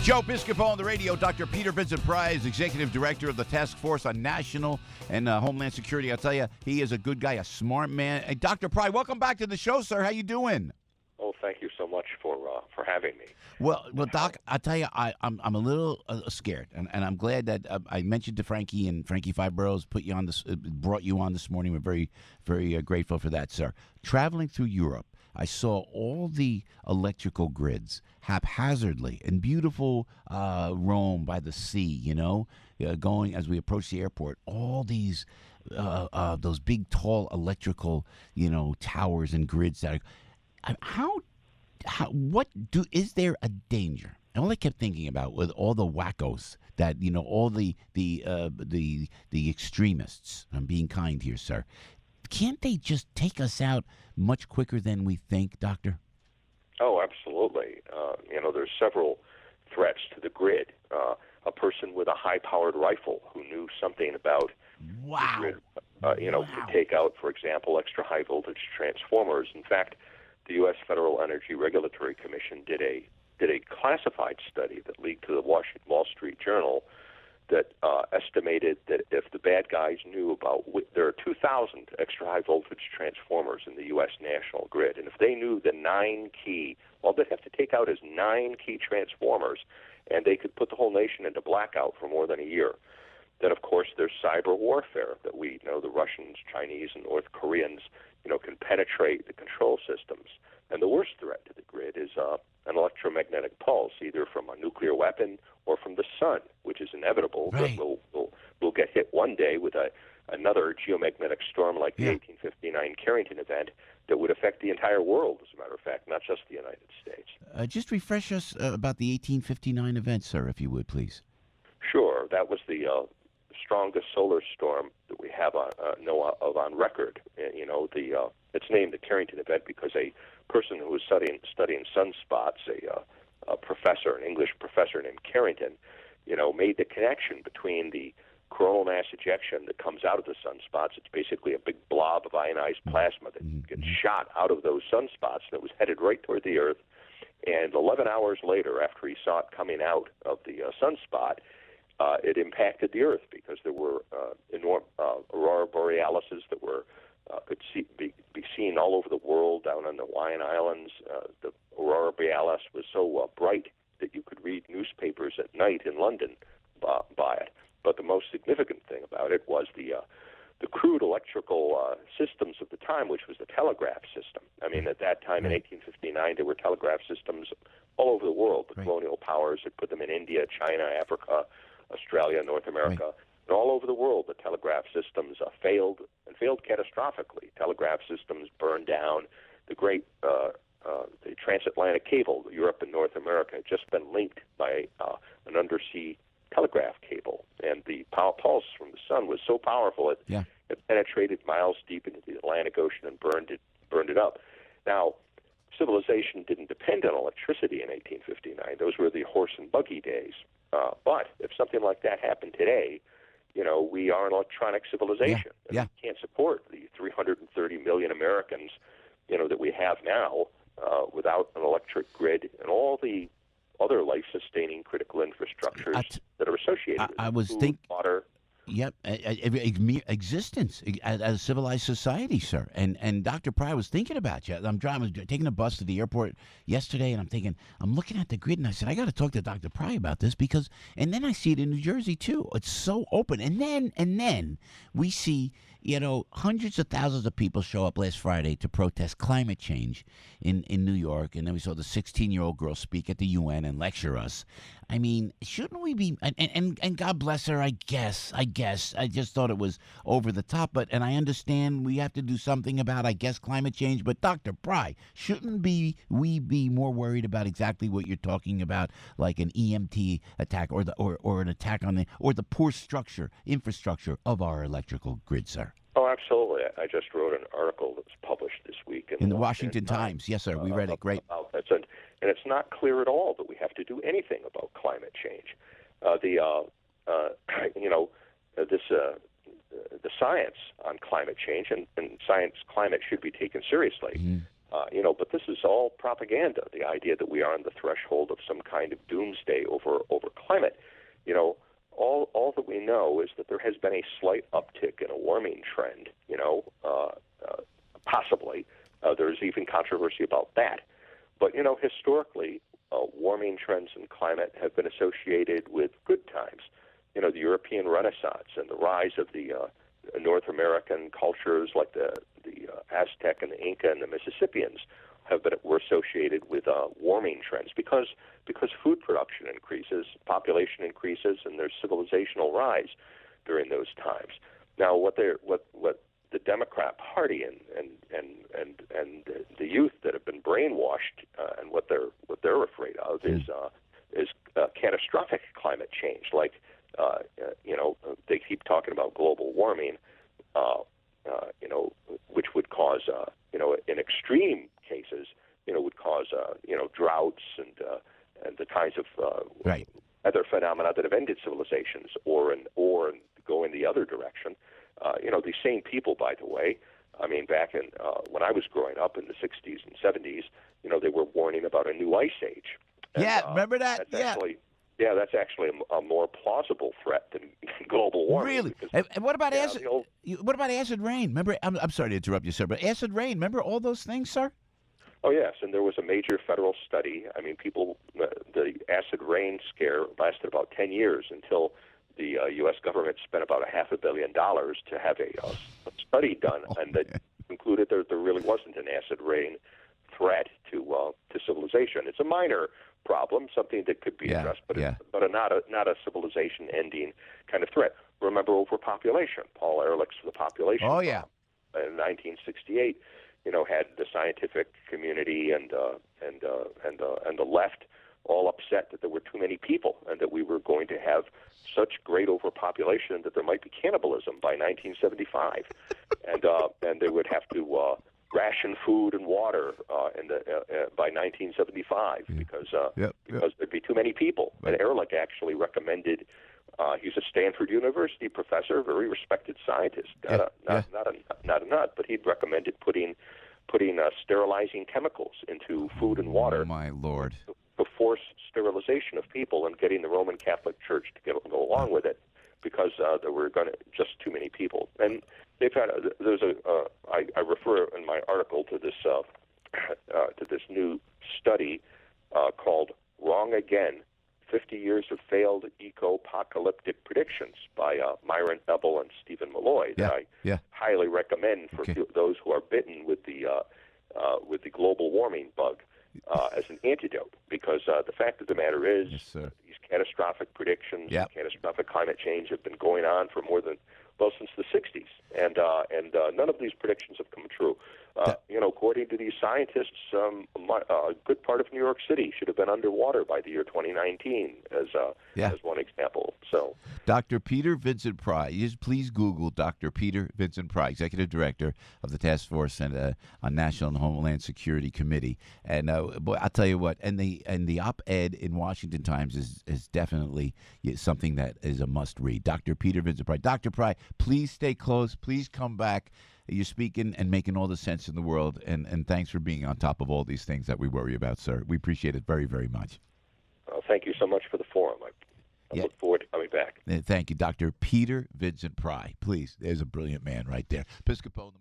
Joe Piscopo on the radio. Dr. Peter Vincent Pry is Executive Director of the Task Force on National and Homeland Security. I'll tell you, he is a good guy, a smart man. Hey, Dr. Pry, welcome back to the show, sir. How you doing? Oh, thank you so much for having me. Well, Doc, I'll tell you, I'm a little scared, and I'm glad that I mentioned to Frankie and Frankie Five Boroughs brought you on this morning. We're very, very grateful for that, sir. Traveling through Europe, I saw all the electrical grids haphazardly in beautiful Rome by the sea, going as we approach the airport. All these, those big, tall electrical, towers and grids that is there a danger? And all I kept thinking about with all the wackos that, all the extremists, I'm being kind here, sir, can't they just take us out much quicker than we think, Doctor? Oh, absolutely. There's several threats to the grid. A person with a high-powered rifle who knew something about the grid, could take out, for example, extra high-voltage transformers. In fact, the U.S. Federal Energy Regulatory Commission did a classified study that leaked to the Wall Street Journal that estimated that if the bad guys knew about there are 2,000 extra high voltage transformers in the U.S. national grid, and if they knew the 9 key, all they'd have to take out is 9 key transformers, and they could put the whole nation into blackout for more than a year. Then, of course, there's cyber warfare that we know the Russians, Chinese, and North Koreans, can penetrate the control systems. And the worst threat to the grid is an electromagnetic pulse, either from a nuclear weapon or from the sun, which is inevitable. Right. That we'll get hit one day with another geomagnetic storm like the 1859 Carrington event that would affect the entire world, as a matter of fact, not just the United States. Just refresh us about the 1859 event, sir, if you would, please. Sure. That was the strongest solar storm that we have know of on record. It's named the Carrington event because a person who was studying sunspots, a professor, an English professor named Carrington, made the connection between the coronal mass ejection that comes out of the sunspots. It's basically a big blob of ionized plasma that gets shot out of those sunspots, and it was headed right toward the Earth. And 11 hours later, after he saw it coming out of the sunspot, it impacted the Earth because there were enormous aurora borealises that could be seen all over the world down on the Hawaiian Islands. The aurora borealis was so bright that you could read newspapers at night in London by it. But the most significant thing about it was the crude electrical systems of the time, which was the telegraph system. I mean, at that time in 1859, there were telegraph systems all over the world. The colonial powers had put them in India, China, Africa, Australia, North America, and all over the world. The telegraph systems failed catastrophically. Telegraph systems burned down. The great the transatlantic cable, Europe and North America, had just been linked by an undersea telegraph cable, and the pulse from the sun was so powerful it penetrated miles deep into the Atlantic Ocean and burned it up. Now, civilization didn't depend on electricity in 1859. Those were the horse and buggy days. But if something like that happened today, we are an electronic civilization. We can't support the 330 million Americans, that we have now without an electric grid and all the other life-sustaining critical infrastructures that are associated with food, water. Yep, existence as a civilized society, sir. And Dr. Pry was thinking about you. I'm taking a bus to the airport yesterday, and I'm looking at the grid, and I said, I got to talk to Dr. Pry about this and then I see it in New Jersey too. It's so open, and then we see, hundreds of thousands of people show up last Friday to protest climate change in New York, and then we saw the 16-year-old girl speak at the UN and lecture us. I mean, shouldn't we be? And God bless her. I guess. I just thought it was over the top. And I understand we have to do something about, climate change. But Dr. Pry, shouldn't we be more worried about exactly what you're talking about, like an EMT attack or an attack on the poor infrastructure of our electrical grid, sir? Oh, absolutely. I just wrote an article that was published this week in the Washington Times. Yes, sir. We read it. Great. About this. And it's not clear at all that we have to do anything about climate change. The science on climate change and climate should be taken seriously. But this is all propaganda. The idea that we are on the threshold of some kind of doomsday over climate. All that we know is that there has been a slight uptick in a warming trend. Possibly there's even controversy about that. But historically, warming trends in climate have been associated with good times. The European Renaissance and the rise of the North American cultures like the Aztec and the Inca and the Mississippians were associated with warming trends because food production increases, population increases, and there's civilizational rise during those times. Now, what the Democrat Party and the youth that have been brainwashed and what they're afraid of is catastrophic climate change. Like they keep talking about global warming, which would cause in extreme cases, would cause droughts and the kinds of other phenomena that have ended civilizations, or go in the other direction. These same people, by the way, back in when I was growing up in the 60s and 70s, they were warning about a new ice age. And, remember that? That's actually a more plausible threat than global warming. Really? And what about acid? What about acid rain? Remember? I'm sorry to interrupt you, sir, but acid rain. Remember all those things, sir? Oh yes, and there was a major federal study. The acid rain scare lasted about 10 years until the U.S. government spent about $500 million to have a study done, and that concluded that there really wasn't an acid rain threat to civilization. It's a minor problem, something that could be addressed, but not a civilization-ending kind of threat. Remember overpopulation. Paul Ehrlich's The Population Bomb in 1968. Had the scientific community and the left all upset that there were too many people and that we were going to have such great overpopulation that there might be cannibalism by 1975, and they would have to ration food and water by 1975 because there'd be too many people. And Ehrlich actually recommended. He's a Stanford University professor, very respected scientist, not a nut, but he'd recommended putting sterilizing chemicals into food and water. Oh, my Lord. To force sterilization of people and getting the Roman Catholic Church to go along with it because there were just too many people. And they've had I refer in my article to this new study called "Wrong Again: 50 Years of Failed Eco-Apocalyptic Predictions" by Myron Ebel and Stephen Malloy that I highly recommend for those who are bitten with the global warming bug as an antidote, because the fact of the matter is these catastrophic predictions, catastrophic climate change have been going on for since the 60s, and none of these predictions have come true. According to these scientists, a good part of New York City should have been underwater by the year 2019, as one example. So, Dr. Peter Vincent Pry, please Google Dr. Peter Vincent Pry, Executive Director of the Task Force on National and Homeland Security Committee. And boy, I'll tell you what, and the op-ed in Washington Times is definitely something that is a must-read. Dr. Peter Vincent Pry. Dr. Pry, please stay close. Please come back. You're speaking and making all the sense in the world, and thanks for being on top of all these things that we worry about, sir. We appreciate it very, very much. Thank you so much for the forum. I look forward to coming back. Thank you, Dr. Peter Vincent Pry. Please, there's a brilliant man right there. Piscopo.